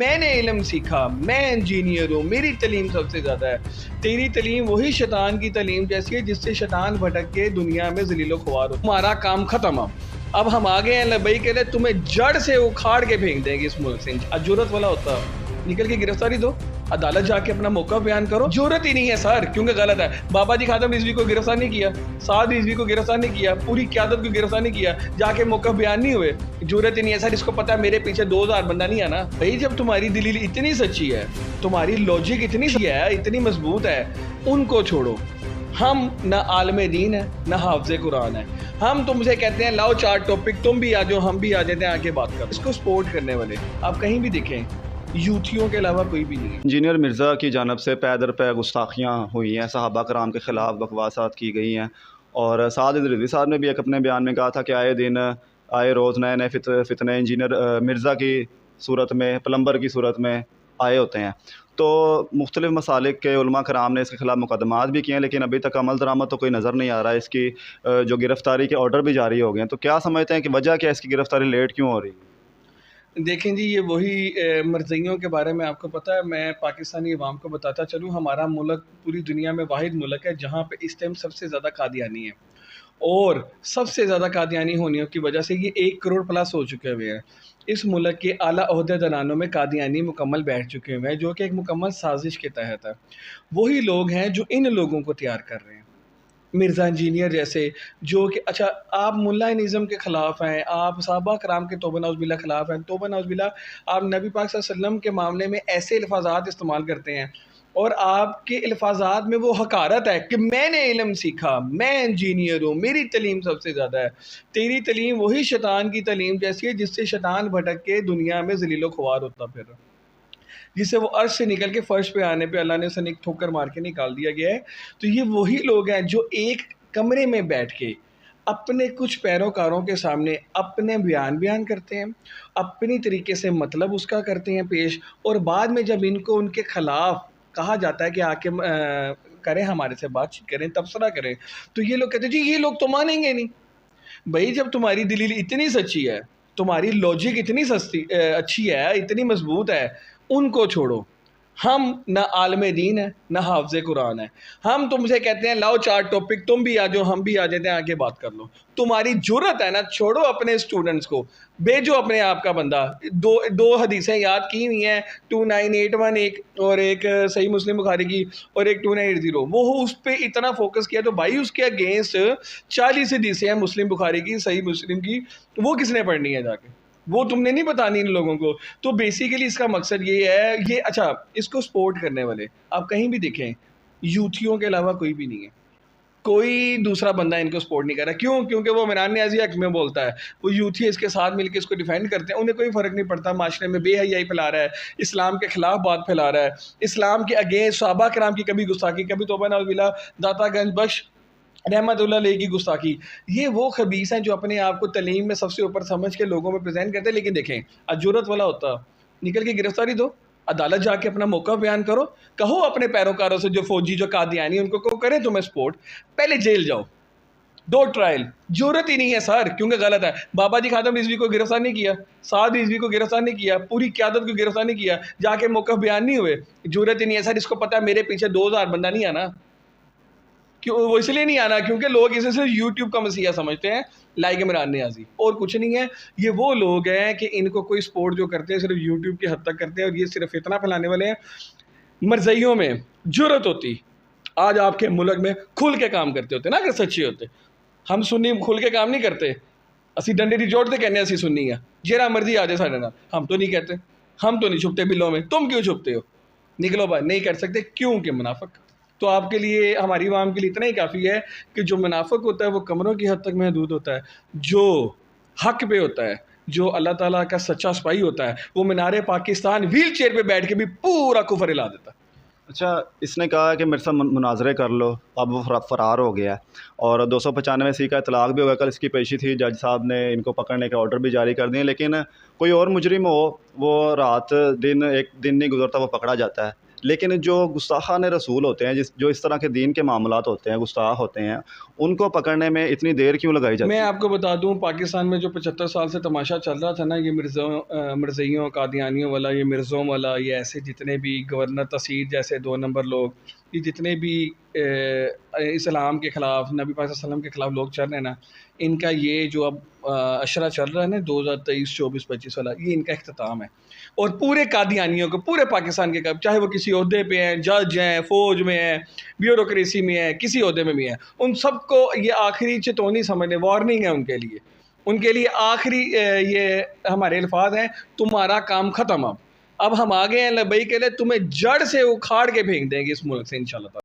मैंने इल्म सीखा, मैं इंजीनियर हूँ, मेरी तलीम सबसे ज़्यादा है। तेरी तलीम वही शैतान की तलीम जैसी है जिससे शैतान भटक के दुनिया में ज़लील व ख्वार हो। हमारा काम ख़त्म। अब हम आ गए हैं लबई के लिए, तुम्हें जड़ से उखाड़ के फेंक देंगे इस मुल्क से। जुर्रत वाला होता निकल के गिरफ्तारी दो, अदालत जाके अपना मौका बयान करो। जरूरत ही नहीं है सर, क्योंकि गलत है। बाबा जी खातम रिजवी को गिरफ्तार नहीं किया, साद रिजवी को गिरफ्तार नहीं किया, पूरी क़यादत को गिरफ्तार नहीं किया, जाके मौका बयान नहीं हुए। जरूरत ही नहीं है सर, इसको पता है मेरे पीछे 2000 बंदा नहीं आना भाई। जब तुम्हारी दलील इतनी सच्ची है, तुम्हारी लॉजिक इतनी सही है, इतनी मजबूत है, उनको छोड़ो। हम न आलम दीन है, न हाफ़िज़ कुरान है। हम तुमसे कहते हैं लाओ 4 टॉपिक, तुम भी आ जाओ, हम भी आ जाते हैं, आके बात करो। इसको सपोर्ट करने वाले आप कहीं भी दिखें, यूथियों के अलावा कोई भी नहीं है। इंजीनियर मिर्ज़ा की जानब से पै दर पै गुस्ताखियाँ हुई हैं, सहाबा कराम के ख़िलाफ़ बकवासात की गई हैं। और साद रिज़वी साहब ने भी एक अपने बयान में कहा था कि आए दिन आए रोज़ नए नए फितने इंजीनियर मिर्ज़ा की सूरत में, प्लम्बर की सूरत में आए होते हैं। तो मुख्तलिफ़ मसालिक के उलमा कराम ने इसके ख़िलाफ़ मुकदमात भी किए हैं, लेकिन अभी तक अमल दरामद तो कोई नज़र नहीं आ रहा है। इसकी जो गिरफ़्तारी के ऑर्डर भी जारी हो गए हैं। तो क्या समझते हैं कि वजह क्या है, इसकी गिरफ़्तारी लेट क्यों हो रही है? देखें जी, ये वही मरज़इयों के बारे में आपको पता है। मैं पाकिस्तानी अवाम को बताता चलूँ, हमारा मुल्क पूरी दुनिया में वाहिद मुल्क है जहाँ पे इस टाइम सबसे ज़्यादा कादियानी है। और सबसे ज़्यादा कादियानी होने की वजह से ये 1 करोड़ प्लस हो चुके हुए हैं। इस मुल्क के आला ओहदेदारानों में कादियानी मुकम्मल बैठ चुके हुए हैं, जो कि एक मुकम्मल साजिश के तहत है। वही लोग हैं जो इन लोगों को तैयार कर रहे हैं। मिर्ज़ा इंजीनियर जैसे, जो कि अच्छा, आप मुल्लाइज़्म के ख़िलाफ़ हैं, आप सहाबा कराम के तौबा नऊज़ ख़िलाफ़ हैं, तौबा नऊज़ आप नबी पाक सल्लल्लाहु अलैहि वसल्लम के मामले में ऐसे अल्फ़ाज़ात इस्तेमाल करते हैं और आपके अल्फ़ाज़ात में वो हकारत है कि मैंने इल्म सीखा, मैं इंजीनियर हूँ, मेरी तलीम सबसे ज़्यादा है। तेरी तलीम वही शैतान की तलीम जैसी है जिससे शैतान भटक के दुनिया में ज़लील व ख्वार होता फिर रहा, जिसे वो अर्श से निकल के फ़र्श पे आने पे अल्लाह ने उसे ठोकर मार के निकाल दिया गया है। तो ये वही लोग हैं जो एक कमरे में बैठ के अपने कुछ पैरोकारों के सामने अपने बयान करते हैं, अपनी तरीके से मतलब उसका करते हैं पेश, और बाद में जब इनको उनके ख़िलाफ़ कहा जाता है कि आके करें, हमारे से बातचीत करें, तबसरा करें, तो ये लोग कहते हैं जी ये लोग तो मानेंगे नहीं। भई जब तुम्हारी दलील इतनी सच्ची है, तुम्हारी लॉजिक इतनी अच्छी है, इतनी मज़बूत है, उनको छोड़ो। हम न आलम दीन है, न हाफ़िज़ कुरान है। हम तुमसे कहते हैं लाओ 4 टॉपिक, तुम भी आ जाओ, हम भी आ जाते हैं, आके बात कर लो। तुम्हारी जुर्रत है ना, छोड़ो अपने स्टूडेंट्स को, भेजो अपने आप का बंदा। दो हदीसें याद की हुई हैं, 29811 एक, और एक सही मुस्लिम बुखारी की, और एक 2980। वो उस पे इतना फोकस किया, तो भाई उसके अगेंस्ट 40 हदीसें हैं मुस्लिम बुखारी की, सही मुस्लिम की, तो वो किसने पढ़नी है जाके? वो तुमने नहीं बतानी इन लोगों को। तो बेसिकली इसका मकसद ये है, ये अच्छा, इसको सपोर्ट करने वाले आप कहीं भी दिखें, यूथियों के अलावा कोई भी नहीं है। कोई दूसरा बंदा इनको सपोर्ट नहीं कर रहा। क्यों? क्योंकि वो इमरान नियाज़ी हक़ में बोलता है, वो यूथी इसके साथ मिलकर इसको डिफेंड करते हैं। उन्हें कोई फ़र्क नहीं पड़ता, माशरे में बेहयाई फैला रहा है, इस्लाम के ख़िलाफ़ बात फैला रहा है, इस्लाम के अगेंस्ट सहाबा कराम की कभी गुस्ताखी, कभी तौबा नऊज़ुबिल्लाह दाता गंज बख्श रहमतुल्लाह अलैह की गुस्ताखी। ये वो खबीस हैं जो अपने आप को तलीम में सबसे ऊपर समझ के लोगों में प्रेजेंट करते हैं। लेकिन देखें, जुर्रत वाला होता निकल के गिरफ्तारी दो, अदालत जाके अपना मौका बयान करो, कहो अपने पैरोकारों से, जो फौजी, जो कादियानी, उनको को करें तुम्हें सपोर्ट, पहले जेल जाओ, दो ट्रायल। जरूरत ही नहीं है सर, क्योंकि गलत है। बाबा जी खातम रिजवी को गिरफ्तार नहीं किया, साद रिजवी को गिरफ्तार नहीं किया, पूरी क़यादत को गिरफ्तार नहीं किया, जाके मौका बयान नहीं हुए। जरूरत ही नहीं है सर, इसको पता है मेरे पीछे 2000 बंदा नहीं आना। क्यों? वो इसलिए नहीं आना क्योंकि लोग इसे सिर्फ यूट्यूब का मसीहा समझते हैं, लाइक इमरान नियाज़ी, और कुछ नहीं है। ये वो लोग हैं कि इनको कोई सपोर्ट जो करते हैं सिर्फ यूट्यूब की हद तक करते हैं, और ये सिर्फ इतना फैलाने वाले हैं। मरज़इयों में जुर्रत होती, आज आपके मुल्क में खुल के काम करते होते ना, अगर सच्चे होते। हम सुन्नी खुल के काम नहीं करते, असी डंडे नहीं जोड़ते, कहने असी सुन्नी है, जेरा मर्जी आ जाए साढ़े नाल, हम तो नहीं कहते, हम तो नहीं छुपते बिलों में। तुम क्यों छुपते हो? निकलो भाई, नहीं कर सकते क्योंकि मुनाफिक। तो आपके लिए, हमारी आवाम के लिए इतना ही काफ़ी है कि जो मुनाफिक होता है वो कमरों की हद तक महदूद होता है, जो हक पे होता है, जो अल्लाह ताला का सच्चा सिपाही होता है, वो मीनार पाकिस्तान व्हील चेयर पर बैठ के भी पूरा कुफर हिला देता है। अच्छा, इसने कहा कि मेरे साथ मुनाजरे कर लो, अब वो फ़रार हो गया है और 295C का इतलाक़ भी होगा। कल इसकी पेशी थी, जज साहब ने इनको पकड़ने के ऑर्डर भी जारी कर दिए, लेकिन कोई और मुजरिम हो, वो रात दिन, एक दिन नहीं गुजरता वो पकड़ा जाता है। लेकिन जो गुस्ताखान रसूल होते हैं, जो इस तरह के दीन के मामलात होते हैं, गुस्ताख होते हैं, उनको पकड़ने में इतनी देर क्यों लगाई मैं जाती है? आपको बता दूं, पाकिस्तान में जो 75 साल से तमाशा चल रहा था ना, ये मिर्ज़इयों कादियानियों वाला, ये मिर्ज़ों वाला, ये ऐसे जितने भी गवर्नर तसीर जैसे 2 नंबर लोग, ये जितने भी इस्लाम के ख़िलाफ़, नबी पाक सल्लल्लाहु अलैहि वसल्लम के ख़िलाफ़ लोग चल रहे हैं ना, इनका ये जो अब अशरा चल रहा है ना 2023, 24, 25 वाला, ये इनका इख्तिताम है। और पूरे कादियानियों को, पूरे पाकिस्तान के, चाहे वो किसी ओहदे पे हैं, जज हैं, फ़ौज में हैं, ब्यूरोक्रेसी में है, किसी ओहदे में भी है, उन सबको ये आखिरी चेतावनी समझ लें, वार्निंग है उनके लिए। उनके लिए आखिरी ये हमारे अल्फाज हैं, तुम्हारा काम ख़त्म अब हम आ गए हैं लबई के लिए, तुम्हें जड़ से उखाड़ के फेंक देंगे इस मुल्क से इंशाल्लाह।